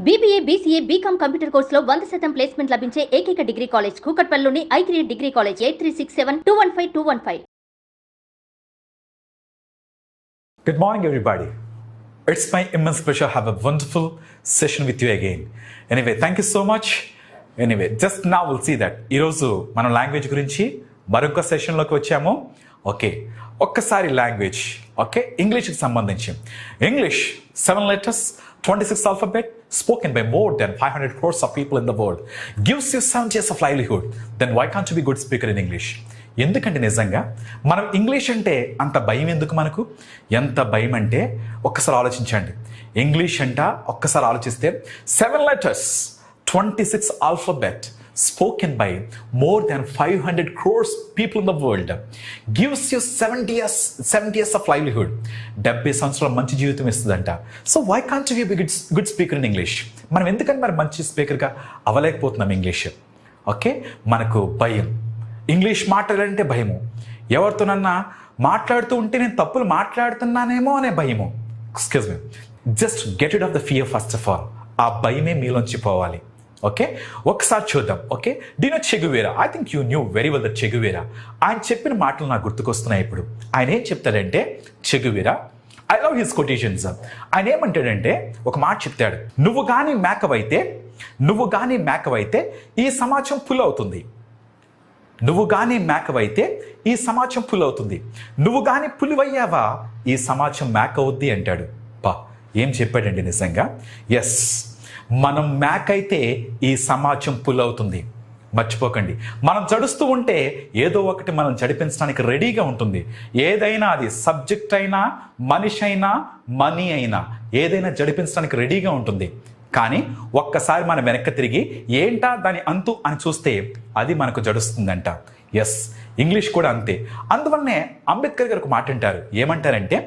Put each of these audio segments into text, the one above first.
BBA, BCA, BCom computer కోర్సులో 100% placement లభించే ఏకైక డిగ్రీ కాలేజ్ కూకట్పల్లిలోని I3 degree college 8367215215. Good morning, everybody. It's my immense pleasure to have a wonderful session with you again. Anyway, thank you so much. Anyway, just now we'll see that ఈరోజు మనం language గురించి మరొక సెషన్లోకి వచ్చాము. Okay, ఒక్కసారి language okay ఇంగ్లీష్కి సంబంధించి English 7 letters, 26 alphabet, spoken by more than 500 crores of people in the world, gives you 7 years of livelihood. Then why can't you be good speaker in English? ఎందుకంటే నిజంగా మనం English అంటే అంత భయం ఎందుకు మనకు? ఎంత భయం అంటే ఒక్కసారి ఆలోచించండి. ఇంగ్లీష్ అంట ఒక్కసారి ఆలోచిస్తే 7 letters, 26 alphabet, spoken by more than 500 crores people in the world, gives you 70 years of livelihood. 70 సంవత్సరాల మంచి జీవితం ఇస్తుందంట. So why can't you be good speaker in English? మనం ఎందుకని మరి మంచి స్పీకర్గా అవ్వలేకపోతున్నాం ఇంగ్లీష్? ఓకే, మనకు భయం. ఇంగ్లీష్ మాట్లాడాలంటే భయము. ఎవరితోనన్నా మాట్లాడుతూ ఉంటే నేను తప్పులు మాట్లాడుతున్నానేమో అనే భయము. Excuse me, just get it off the fear first of all. ఆ భయమే మీలోంచి పోవాలి. ఓకే, ఒకసారి చూద్దాం. ఓకే, డినో Che Guevara, I think you knew very well that Che Guevara. ఆయన చెప్పిన మాటలు నాకు గుర్తుకొస్తున్నాయి ఇప్పుడు. ఆయన ఏం చెప్తాడంటే, Che Guevara, I love his quotations. ఆయన ఏమంటాడంటే ఒక మాట చెప్తాడు, నువ్వు కానీ మేకవైతే ఈ సమాజం పుల్ అవుతుంది. నువ్వు కానీ మేకవైతే ఈ సమాజం పుల్ అవుతుంది. నువ్వు కానీ పులివయ్యావా ఈ సమాజం మేక అవుద్ది అంటాడు. పా, ఏం చెప్పాడండి నిజంగా. ఎస్, మనం మేక అయితే ఈ సమాజం పుల్ అవుతుంది. మర్చిపోకండి, మనం జడుస్తూ ఉంటే ఏదో ఒకటి మనం జడిపించడానికి రెడీగా ఉంటుంది. ఏదైనా అది సబ్జెక్ట్ అయినా, మనిషి అయినా, మనీ అయినా, ఏదైనా జడిపించడానికి రెడీగా ఉంటుంది. కానీ ఒక్కసారి మనం వెనక్కి తిరిగి ఏంటా దాని అంతు అని చూస్తే అది మనకు జడుస్తుందంట. ఎస్, ఇంగ్లీష్ కూడా అంతే. అందువల్లనే అంబేద్కర్ గారు ఒక మాట అంటారు. ఏమంటారంటే,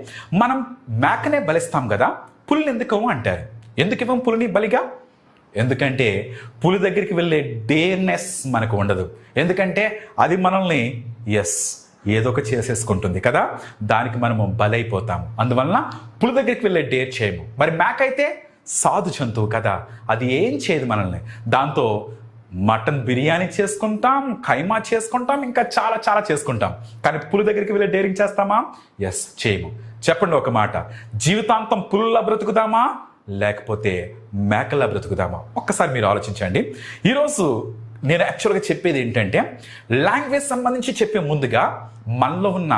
మనం మేకనే బలిస్తాం కదా, పులిని ఎందుకు అంటారు. ఎందుకు ఇవ్వం పులిని బలిగా? ఎందుకంటే పులి దగ్గరికి వెళ్ళే డేర్నెస్ మనకు ఉండదు. ఎందుకంటే అది మనల్ని ఏదో ఒక చేసేసుకుంటుంది కదా, దానికి మనము బలైపోతాము. అందువలన పులి దగ్గరికి వెళ్ళే డేర్ చేయము. మరి మేక అయితే సాధు జంతువు కదా, అది ఏం చేయదు మనల్ని. దాంతో మటన్ బిర్యానీ చేసుకుంటాం, ఖైమా చేసుకుంటాం, ఇంకా చాలా చాలా చేసుకుంటాం. కానీ పులి దగ్గరికి వెళ్ళి డేరింగ్ చేస్తామా? చేయము. చెప్పండి ఒక మాట, జీవితాంతం పులులా బ్రతుకుదామా లేకపోతే మేకలా బ్రతుకుదామా? ఒక్కసారి మీరు ఆలోచించండి. ఈరోజు నేను యాక్చువల్గా చెప్పేది ఏంటంటే, లాంగ్వేజ్ సంబంధించి చెప్పే ముందుగా మనలో ఉన్న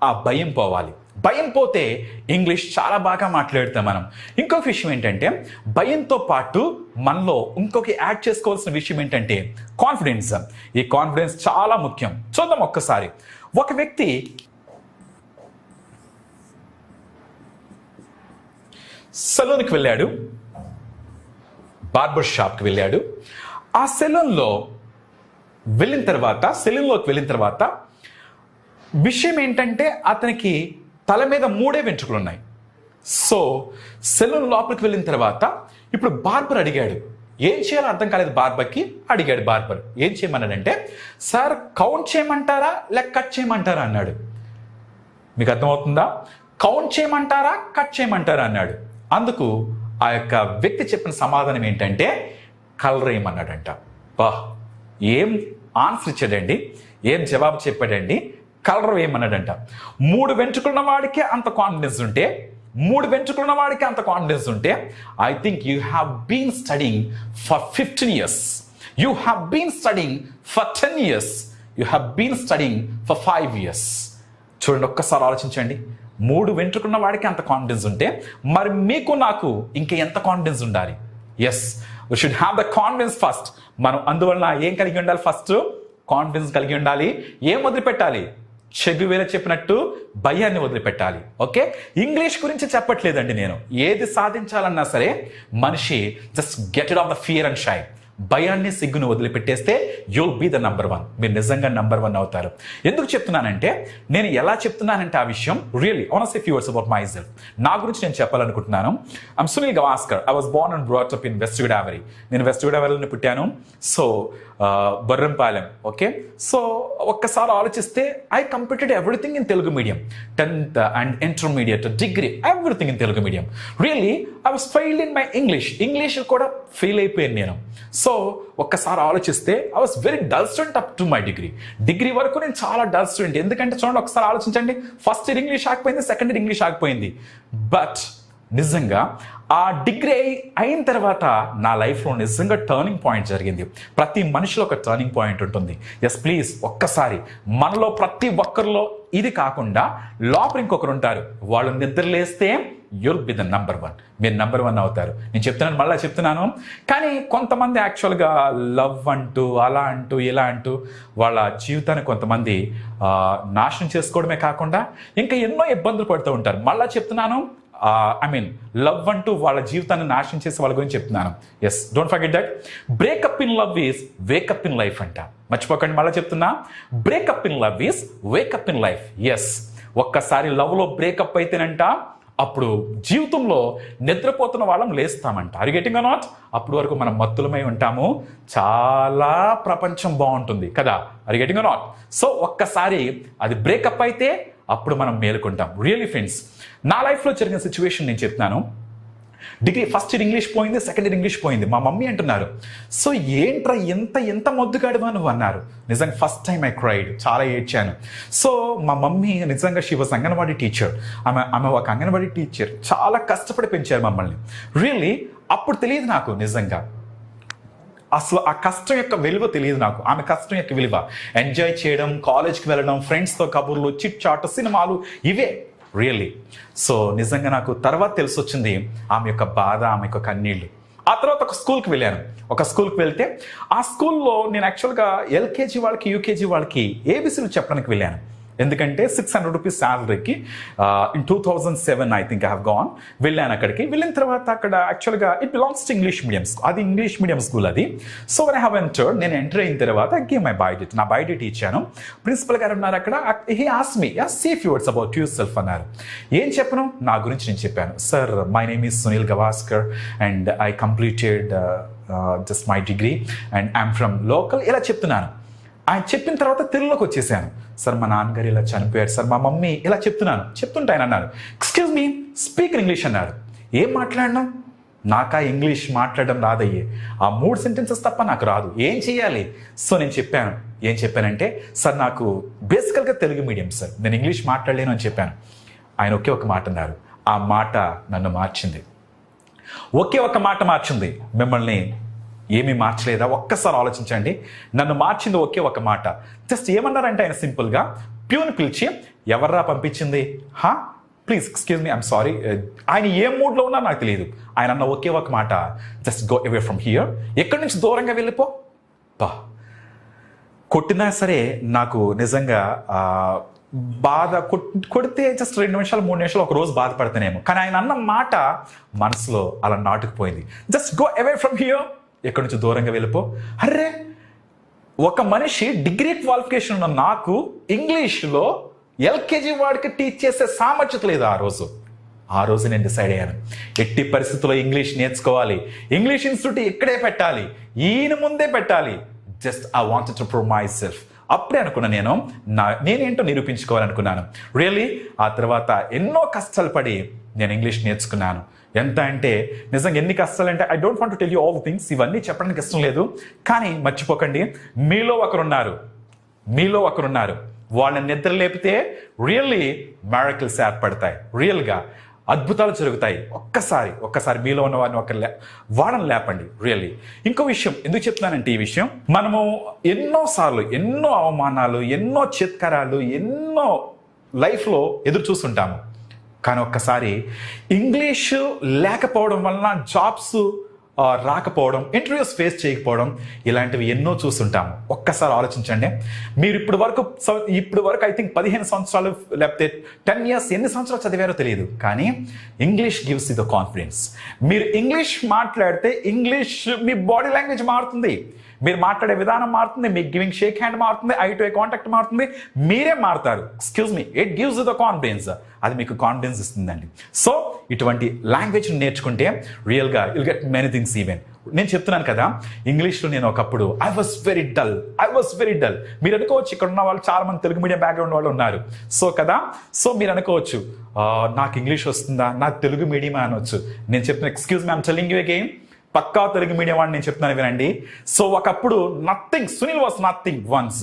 ఆ భయం పోవాలి. భయం పోతే ఇంగ్లీష్ చాలా బాగా మాట్లాడతాం మనం. ఇంకొక విషయం ఏంటంటే, భయంతో పాటు మనలో ఇంకొక యాడ్ చేసుకోవాల్సిన విషయం ఏంటంటే కాన్ఫిడెన్స్. ఈ కాన్ఫిడెన్స్ చాలా ముఖ్యం. చూద్దాం ఒక్కసారి. ఒక వ్యక్తి సెలూన్కి వెళ్ళాడు, బార్బర్ షాప్కి వెళ్ళాడు. ఆ సెలూన్లోకి వెళ్ళిన తర్వాత విషయం ఏంటంటే, అతనికి తల మీద 3 వెంట్రుకలు ఉన్నాయి. సో సెలూన్ లోపలికి వెళ్ళిన తర్వాత ఇప్పుడు బార్బర్ అడిగాడు, ఏం చేయాలో అర్థం కాలేదు బార్బర్కి. అడిగాడు బార్బర్, ఏం చేయమన్నాడంటే, సార్ కౌంట్ చేయమంటారా లేక కట్ చేయమంటారా అన్నాడు. మీకు అర్థమవుతుందా? కౌంట్ చేయమంటారా కట్ చేయమంటారా అన్నాడు. అందుకు ఆ యొక్క వ్యక్తి చెప్పిన సమాధానం ఏంటంటే, కలర్ వేయమన్నాడంట. బా, ఏం ఆన్సర్ ఇచ్చాడండి, ఏం జవాబు చెప్పాడండి. కలర్ వేయమన్నాడంట. 3 వెంట్రుకున్న వాడికే అంత కాన్ఫిడెన్స్ ఉంటే I think you have been studying for 15 years. You have been studying for 10 years. You have been studying for 5 years. చూడండి, ఒక్కసారి ఆలోచించండి. 3 వెంట్రుకున్న వాడికి అంత కాన్ఫిడెన్స్ ఉంటే మరి మీకు నాకు ఇంకా ఎంత కాన్ఫిడెన్స్ ఉండాలి? Yes, we should have the confidence first. మనం అందువలన ఏం కలిగి ఉండాలి? ఫస్ట్ కాన్ఫిడెన్స్ కలిగి ఉండాలి. ఏం వదిలిపెట్టాలి? చెగువేల చెప్పినట్టు భయాన్ని వదిలిపెట్టాలి. ఓకే, ఇంగ్లీష్ గురించి చెప్పట్లేదండి నేను. ఏది సాధించాలన్నా సరే మనిషి just get it off the fear and shy. భయాన్ని సిగ్గును వదిలిపెట్టేస్తే యుల్ బీ ద నంబర్ 1. మీరు నిజంగా నంబర్ 1 అవుతారు. ఎందుకు చెప్తున్నానంటే, నేను ఎలా చెప్తున్నానంటే ఆ విషయం really honest few words about my self. నా గురించి నేను చెప్పాలనుకుంటున్నాను. I'm Sunil Gavaskar. I was Born and brought up in west Godavari. నేను వెస్ట్ గోదావరిలోనే పుట్టాను. సో బర్రంపాలెం. ఓకే, సో ఒక్కసారి ఆలోచిస్తే I completed everything in Telugu medium. 10th and intermediate, degree, everything in Telugu medium. Really I was failed in my English కూడా fail అయిపోయాను నేను. So ఒక్కసారి ఆలోచిస్తే I was very dull student up to my degree వరకు నేను చాలా డల్ స్టూడెంట్. ఎందుకంటే చూడండి, ఒకసారి ఆలోచించండి, ఫస్ట్ ఇయర్ ఇంగ్లీష్ ఆగిపోయింది, సెకండ్ ఇయర్ ఇంగ్లీష్ ఆగిపోయింది. బట్ నిజంగా ఆ డిగ్రీ అయిన తర్వాత నా లైఫ్లో నిజంగా టర్నింగ్ పాయింట్ జరిగింది. ప్రతి మనిషిలో ఒక టర్నింగ్ పాయింట్ ఉంటుంది. ఎస్ ప్లీజ్, ఒక్కసారి మనలో ప్రతి ఒక్కరిలో ఇది కాకుండా లోపల ఇంకొకరు ఉంటారు. వాళ్ళు నిద్రలేస్తే యుల్ బి ద నంబర్ 1. మీరు నంబర్ 1 అవుతారు. నేను చెప్తున్నాను, మళ్ళీ చెప్తున్నాను. కానీ కొంతమంది యాక్చువల్గా లవ్ అంటూ అలా అంటూ ఇలా అంటూ వాళ్ళ జీవితాన్ని కొంతమంది నాశనం చేసుకోవడమే కాకుండా ఇంకా ఎన్నో ఇబ్బందులు పడుతూ ఉంటారు. మళ్ళీ చెప్తున్నాను, లవ్ అంటూ వాళ్ళ జీవితాన్ని నాశనం చేసే వాళ్ళ గురించి చెప్తున్నాను. Yes, don't forget that. Breakup in love is wakeup in life అంట. మర్చిపోకండి, మళ్ళీ చెప్తున్నా, breakup in love is wakeup in life. Yes, ఒక్కసారి లవ్లో బ్రేకప్ అయితేనంట అప్పుడు జీవితంలో నిద్రపోతున్న వాళ్ళం లేస్తామంట. Are you getting or not? అప్పుడు వరకు మనం మత్తులమై ఉంటాము. చాలా ప్రపంచం బాగుంటుంది కదా. Are you getting or not? So ఒక్కసారి అది బ్రేకప్ అయితే అప్పుడు మనం మేలుకుంటాం. రియల్లీ ఫ్రెండ్స్, నా లైఫ్లో జరిగిన సిచ్యువేషన్ నేను చెప్తున్నాను. డిగ్రీ ఫస్ట్ ఇయర్ ఇంగ్లీష్ పోయింది, సెకండ్ ఇయర్ ఇంగ్లీష్ పోయింది. మా మమ్మీ అంటున్నారు, సో ఏంట్రా ఎంత మొద్దుగాడువా నువ్వు అన్నారు. నిజంగా ఫస్ట్ టైం ఐ క్రైడ్, చాలా ఏడ్చాను. సో మా మమ్మీ నిజంగా షీ వాజ్ అంగన్వాడీ టీచర్. ఆమె ఒక అంగన్వాడీ టీచర్, చాలా కష్టపడి పెంచారు మమ్మల్ని. రియల్లీ అప్పుడు తెలియదు నాకు నిజంగా అసలు ఆ కష్టం యొక్క విలువ తెలియదు నాకు. ఆమె కష్టం యొక్క విలువ ఎంజాయ్ చేయడం, కాలేజ్కి వెళ్ళడం, ఫ్రెండ్స్తో కబుర్లు, చిట్ చాట్, సినిమాలు, ఇవే రియల్లీ. సో నిజంగా నాకు తర్వాత తెలిసి వచ్చింది ఆమె యొక్క బాధ, ఆమె యొక్క కన్నీళ్ళు. ఆ తర్వాత ఒక స్కూల్కి వెళ్ళాను. ఒక స్కూల్కి వెళ్తే ఆ స్కూల్లో నేను యాక్చువల్గా ఎల్కేజీ వాళ్ళకి, యూకేజీ వాళ్ళకి ఏబీసీలు చెప్పడానికి వెళ్ళాను. ఎందుకంటే 600 రూపీస్ శాలరీకి in 2007 I think I have gone. వెళ్ళాను అక్కడికి. వెళ్ళిన తర్వాత అక్కడ యాక్చువల్గా it belongs to English medium school. అది ఇంగ్లీష్ మీడియం స్కూల్ అది. So when I have entered, నేను ఎంటర్ అయిన తర్వాత గివ్ మై బయోడేటా, నా బయోడేటా ఇచ్చాను. ప్రిన్సిపల్ గారు ఉన్నారు అక్కడ. He asked me say few words about yourself అన్నారు. ఏం చెప్పను, నా గురించి నేను చెప్పాను. Sir, my name is Sunil Gavaskar and I completed just my degree and I'm from local, ఇలా చెప్తున్నాను. ఆయన చెప్పిన తర్వాత తెలుగులోకి వచ్చేసాను. సార్, మా నాన్నగారు ఇలా చనిపోయారు సార్, మా మమ్మీ, ఇలా చెప్తుంటే ఆయన అన్నారు, excuse me, speak in English అన్నారు. ఏం మాట్లాడినా నాకా ఇంగ్లీష్ మాట్లాడడం రాదయ్యే. ఆ 3 సెంటెన్సెస్ తప్ప నాకు రాదు. ఏం చేయాలి? సో నేను చెప్పాను. ఏం చెప్పానంటే, సార్ నాకు బేసికల్గా తెలుగు మీడియం సార్, నేను ఇంగ్లీష్ మాట్లాడలేను అని చెప్పాను. ఆయన ఒకే ఒక మాట అన్నారు. ఆ మాట నన్ను మార్చింది. ఒకే ఒక మాట మార్చింది. మిమ్మల్ని ఏమీ మార్చలేదా? ఒక్కసారి ఆలోచించండి. నన్ను మార్చింది ఒకే ఒక మాట. జస్ట్ ఏమన్నారంటే ఆయన సింపుల్గా ప్యూన్ పిలిచి, ఎవర్రా పంపించింది? Please excuse me, I'm sorry. ఆయన ఏ మూడ్లో ఉన్నా నాకు తెలియదు. ఆయన అన్న ఒకే ఒక మాట, just go away from here, ఎక్కడి నుంచి దూరంగా వెళ్ళిపో. కొట్టినా సరే నాకు నిజంగా బాధ, కొడితే జస్ట్ 2 నిమిషాలు 3 నిమిషాలు ఒక రోజు బాధపడతానేమో. కానీ ఆయన అన్న మాట మనసులో అలా నాటుకుపోయింది. Just go away from here, ఎక్కడి నుంచి దూరంగా వెళ్ళిపో. అర్రే, ఒక మనిషి డిగ్రీ క్వాలిఫికేషన్ ఉన్న నాకు ఇంగ్లీష్లో ఎల్కేజీ వాడికి టీచ్ చేసే సామర్థ్యత లేదు. ఆ రోజు నేను డిసైడ్ అయ్యాను, ఎట్టి పరిస్థితుల్లో ఇంగ్లీష్ నేర్చుకోవాలి. ఇంగ్లీష్ ఇన్స్టిట్యూట్ ఇక్కడే పెట్టాలి, ఈయన ముందే పెట్టాలి. Just I wanted to prove my self. అప్పుడే అనుకున్నా నేనేంటో నిరూపించుకోవాలనుకున్నాను. రియల్లీ ఆ తర్వాత ఎన్నో కష్టాలు పడి నేను ఇంగ్లీష్ నేర్చుకున్నాను. ఎంత అంటే నిజంగా ఎన్ని కష్టాలు అంటే I don't want to tell you all the things. ఇవన్నీ చెప్పడానికి ఇష్టం లేదు. కానీ మర్చిపోకండి, మీలో ఒకరున్నారు. వాళ్ళని నిద్ర లేపితే రియల్లీ మిరకిల్స్ ఏర్పడతాయి. రియల్గా అద్భుతాలు జరుగుతాయి. ఒక్కసారి మీలో ఉన్న వారిని వాళ్ళని లేపండి. రియల్లీ ఇంకో విషయం ఎందుకు చెప్తున్నానంటే, ఈ విషయం మనము ఎన్నోసార్లు ఎన్నో అవమానాలు, ఎన్నో చిత్కారాలు, ఎన్నో లైఫ్లో ఎదురు చూస్తుంటాము. కానీ ఒక్కసారి ఇంగ్లీషు లేకపోవడం వలన జాబ్స్ రాకపోవడం, ఇంటర్వ్యూస్ ఫేస్ చేయకపోవడం, ఇలాంటివి ఎన్నో చూస్తుంటాం. ఒక్కసారి ఆలోచించండి. మీరు ఇప్పుడు వరకు ఐ థింక్ 15 సంవత్సరాలు లేకపోతే 10 ఇయర్స్ ఎన్ని సంవత్సరాలు చదివారో తెలియదు, కానీ English gives you the confidence. మీరు ఇంగ్లీష్ మాట్లాడితే ఇంగ్లీష్ మీ బాడీ లాంగ్వేజ్ మారుతుంది, మీరు మాట్లాడే విధానం మారుతుంది, మీ గివింగ్ షేక్ హ్యాండ్ మారుతుంది, ఐ టు ఐ కాంటాక్ట్ మారుతుంది, మీరే మారుతారు. Excuse me, it gives you the confidence. అది మీకు కాన్ఫిడెన్స్ ఇస్తుందండి. సో ఇటువంటి లాంగ్వేజ్ నేర్చుకుంటే రియల్గా you'll get many things. Even నేను చెప్తున్నాను కదా, ఇంగ్లీష్లో నేను ఒకప్పుడు ఐ వాస్ వెరీ డల్. మీరు అనుకోవచ్చు, ఇక్కడ ఉన్న వాళ్ళు చాలా మంది తెలుగు మీడియం బ్యాక్గ్రౌండ్ వాళ్ళు ఉన్నారు. సో మీరు అనుకోవచ్చు, నాకు ఇంగ్లీష్ వస్తుందా, నాకు తెలుగు మీడియమా అనొచ్చు. నేను చెప్తున్నా, excuse me, I'm telling you again, పక్కా తెలుగు మీడియం వాడిని నేను చెప్తున్నాను వినండి. సో ఒకప్పుడు Sunil was nothing once,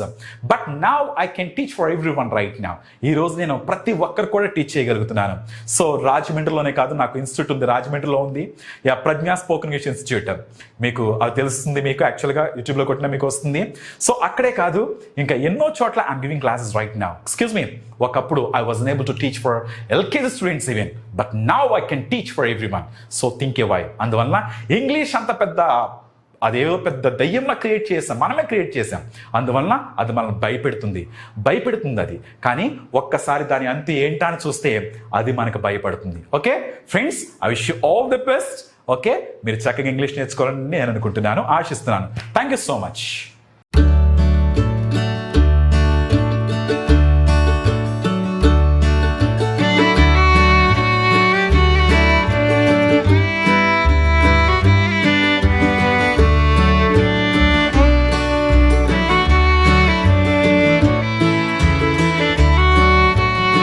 but now I can teach for every one right now. ఈ రోజు నేను ప్రతి ఒక్కరు కూడా టీచ్ చేయగలుగుతున్నాను. సో రాజమండ్రిలోనే కాదు, నాకు ఇన్స్టిట్యూట్ ఉంది, రాజమండ్రిలో ఉంది, ప్రజ్ఞా స్పోకెన్ ఇంగ్లీష్ ఇన్స్టిట్యూట్. మీకు అది తెలుస్తుంది, మీకు యాక్చువల్గా యూట్యూబ్లో కొట్టినా మీకు వస్తుంది. సో అక్కడే కాదు, ఇంకా ఎన్నో చోట్ల I'm giving classes right now. Excuse me, ఒకప్పుడు I was unable to teach for LKG students even, but now I can teach for every one. So think a why. అందువల్ల ఇంగ్లీష్ అంత అదేదో పెద్ద దయ్యంలా మనమే క్రియేట్ చేసాం. అందువల్ల అది మనల్ని భయపెడుతుంది అది. కానీ ఒక్కసారి దాని అంతు ఏంటా అని చూస్తే అది మనకు భయపడుతుంది. Okay friends, I wish you all the best. Okay, మీరు చక్కగా ఇంగ్లీష్ నేర్చుకోవాలని నేను అనుకుంటున్నాను, ఆశిస్తున్నాను. Thank you so much.